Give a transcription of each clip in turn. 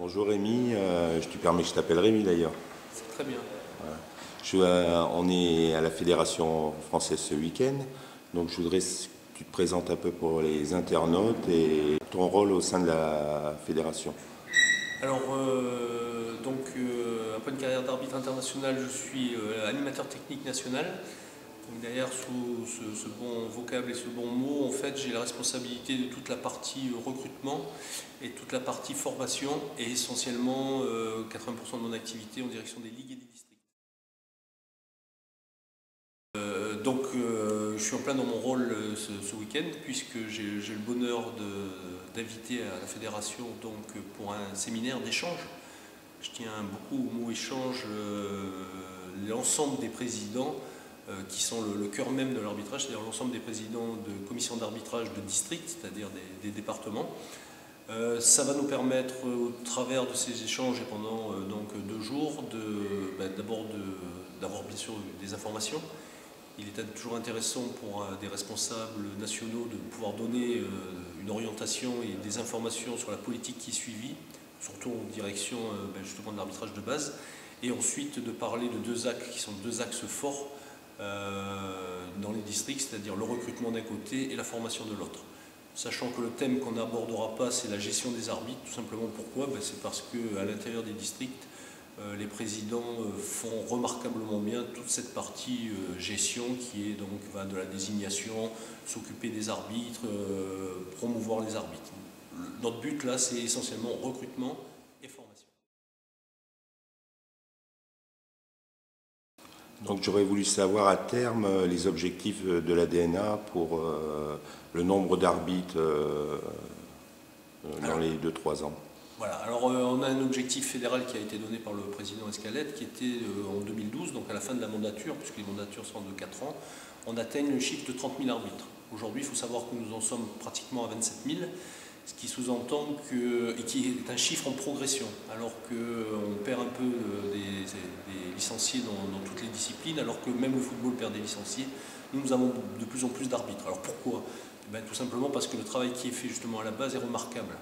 Bonjour Rémi, je te permets que je t'appelle Rémi d'ailleurs. C'est très bien. Voilà. On est à la Fédération française ce week-end, donc je voudrais que tu te présentes un peu pour les internautes et ton rôle au sein de la fédération. Alors, après une carrière d'arbitre international, je suis animateur technique national. Donc derrière, sous ce bon vocable et ce bon mot, en fait, j'ai la responsabilité de toute la partie recrutement et toute la partie formation et essentiellement 80% de mon activité en direction des ligues et des districts. Je suis en plein dans mon rôle ce week-end puisque j'ai le bonheur d'inviter à la fédération pour un séminaire d'échange. Je tiens beaucoup au mot échange, l'ensemble des présidents qui sont le cœur même de l'arbitrage, c'est-à-dire l'ensemble des présidents de commissions d'arbitrage de district, c'est-à-dire des départements. Ça va nous permettre, au travers de ces échanges et pendant 2 jours, d'abord d'avoir bien sûr des informations. Il est toujours intéressant pour des responsables nationaux de pouvoir donner une orientation et des informations sur la politique qui est suivie, surtout en direction justement de l'arbitrage de base, et ensuite de parler de 2 axes qui sont 2 axes forts dans les districts, c'est-à-dire le recrutement d'un côté et la formation de l'autre. Sachant que le thème qu'on n'abordera pas, c'est la gestion des arbitres. Tout simplement pourquoi? C'est parce qu'à l'intérieur des districts, les présidents font remarquablement bien toute cette partie gestion qui est va de la désignation, s'occuper des arbitres, promouvoir les arbitres. Notre but là, c'est essentiellement recrutement et formation. Donc j'aurais voulu savoir à terme les objectifs de la DNA pour le nombre d'arbitres dans les 2-3 ans. Voilà, alors on a un objectif fédéral qui a été donné par le président Escalette qui était en 2012, donc à la fin de la mandature, puisque les mandatures sont de 4 ans, on atteigne le chiffre de 30 000 arbitres. Aujourd'hui, il faut savoir que nous en sommes pratiquement à 27 000, ce qui sous-entend et qui est un chiffre en progression, alors qu'on perd un peu des licenciés dans toutes les disciplines, alors que même le football perd des licenciés, nous avons de plus en plus d'arbitres. Alors pourquoi? Tout simplement parce que le travail qui est fait justement à la base est remarquable.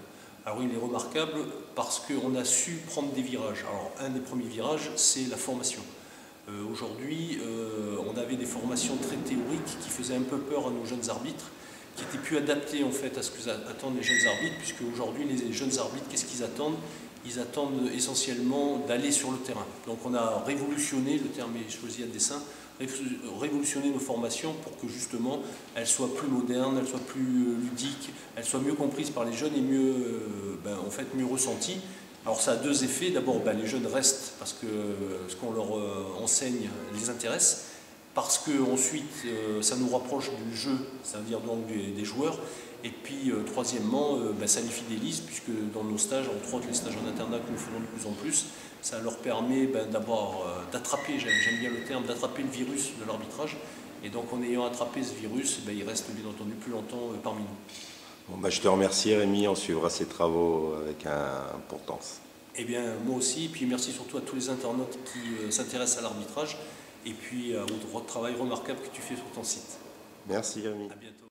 Alors il est remarquable parce qu'on a su prendre des virages. Alors un des premiers virages, c'est la formation. Aujourd'hui, on avait des formations très théoriques qui faisaient un peu peur à nos jeunes arbitres, qui n'étaient plus adaptées en fait à ce que attendent les jeunes arbitres, puisque aujourd'hui les jeunes arbitres, qu'est-ce qu'ils attendent? Ils attendent essentiellement d'aller sur le terrain. Donc on a révolutionné, le terme est choisi à dessein, révolutionner nos formations pour que justement elles soient plus modernes, elles soient plus ludiques, elles soient mieux comprises par les jeunes et mieux ressenties. Alors ça a 2 effets. D'abord, les jeunes restent parce que ce qu'on leur enseigne les intéresse, parce que ensuite ça nous rapproche du jeu, c'est-à-dire donc des joueurs. Et puis troisièmement, ça les fidélise, puisque dans nos stages, entre autres les stages en internat que nous faisons de plus en plus, ça leur permet d'attraper, j'aime bien le terme, d'attraper le virus de l'arbitrage. Et donc en ayant attrapé ce virus, ils restent bien entendu plus longtemps parmi nous. Bon, je te remercie Rémi, on suivra ces travaux avec importance. Eh bien moi aussi, et puis merci surtout à tous les internautes qui s'intéressent à l'arbitrage, et puis au travail remarquable que tu fais sur ton site. Merci Rémi. À bientôt.